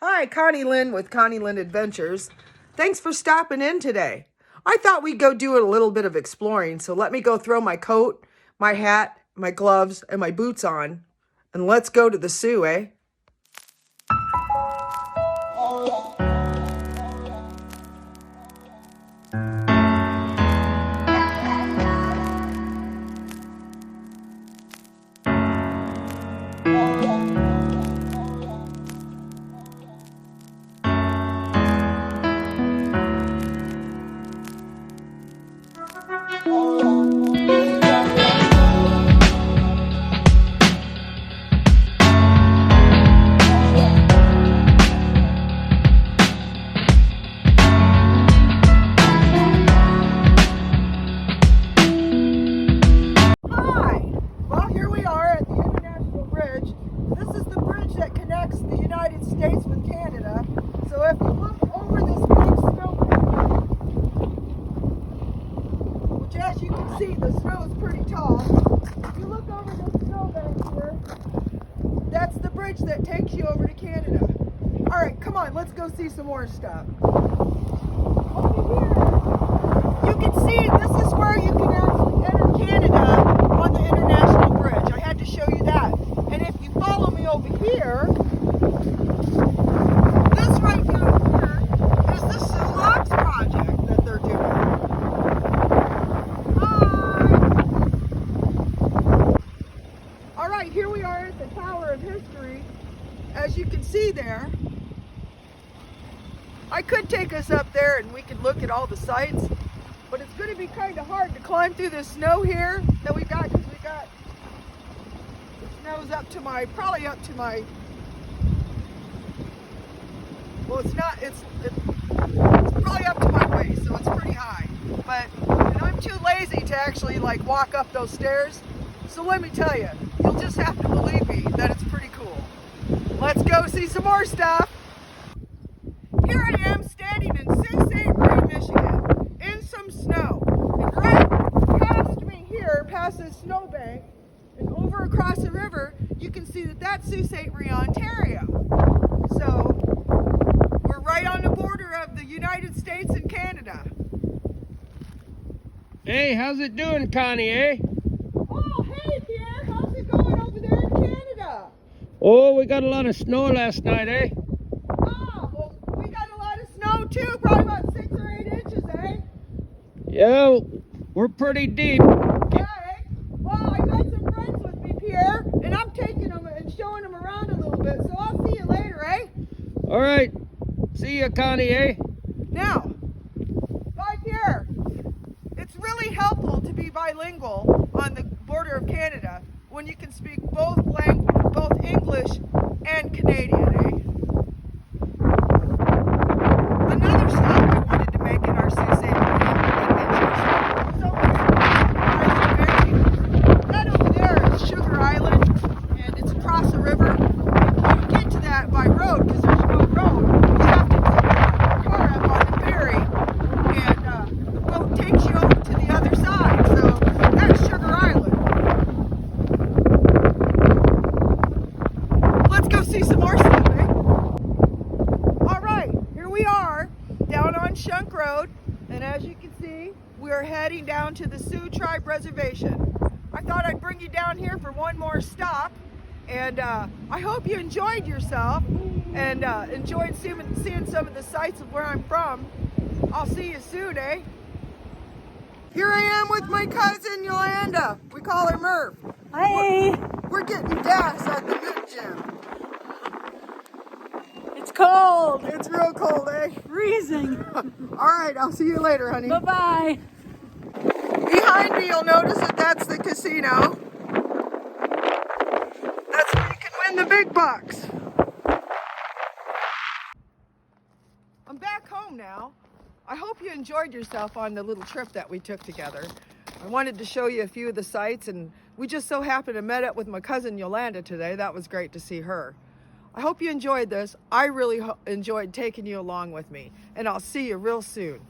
Hi, Connie Lynn with Connie Lynn Adventures. Thanks for stopping in today. I thought we'd go do a little bit of exploring, so let me go throw my coat, my hat, my gloves, and my boots on, and let's go to the Sioux, eh? States with Canada. So if you look over this big snowbank, which as you can see, the snow is pretty tall. If you look over this snowbank here, that's the bridge that takes you over to Canada. All right, come on, let's go see some more stuff. Over here, you can see this is where you can actually enter Canada on the international bridge. I had to show you that. And if you follow me over here, this right down here is the Sioux Logs project that they're doing. Hi! All right, here we are at the Tower of History. As you can see there, I could take us up there and we could look at all the sites, but it's going to be kind of hard to climb through the snow here that we got, because we got the snow's up to my, probably up to my, well, it's not, it's probably up to my waist, so it's pretty high. But and I'm too lazy to actually like walk up those stairs. So let me tell you, you'll just have to believe me that it's pretty cool. Let's go see some more stuff. Here I am standing in Sault Ste Marie, Michigan, in some snow. And right past me here, past this snowbank, and over across the river, you can see that that's Sault Ste Marie, Ontario. So we're right on the border of the United States and Canada. Hey, how's it doing, Connie, eh? Oh, hey, Pierre, how's it going over there in Canada? Oh, we got a lot of snow last night, eh? Oh, well, we got a lot of snow too, probably about 6 or 8 inches, eh? Yeah, we're pretty deep. Yeah, eh? Well, I got some friends with me, Pierre, and I'm taking them and showing them around a little bit, so I'll see you later, eh? All right. See ya, Connie, eh? Now, bye, Pierre. It's really helpful to be bilingual on the border of Canada when you can speak both English and Canadian, eh? Another stop I wanted to make in our Sault Ste. Marie adventures was over there. That over there is Sugar Island, and it's across the river. You get to that by road because there's no road. You have to take your car up on the ferry, and the boat takes you over to the other side. So that's Sugar Island. Let's go see some more stuff, eh? All right, here we are down on Shunk Road, and as you can see, we are heading down to the Sioux Tribe Reservation. I thought I'd bring you down here for one more stop, and I hope you enjoyed yourself and enjoyed seeing some of the sights of where I'm from. I'll see you soon, eh? Here I am with my cousin Yolanda. We call her Murph. Hi. We're getting gas at the Mint Gym. It's cold. It's real cold, eh? Freezing. All right, I'll see you later, honey. Bye-bye. Behind me, you'll notice that that's the casino. That's where you can win the big bucks. I'm back home now. I hope you enjoyed yourself on the little trip that we took together. I wanted to show you a few of the sights, and we just so happened to met up with my cousin Yolanda today. That was great to see her. I hope you enjoyed this. I really enjoyed taking you along with me, and I'll see you real soon.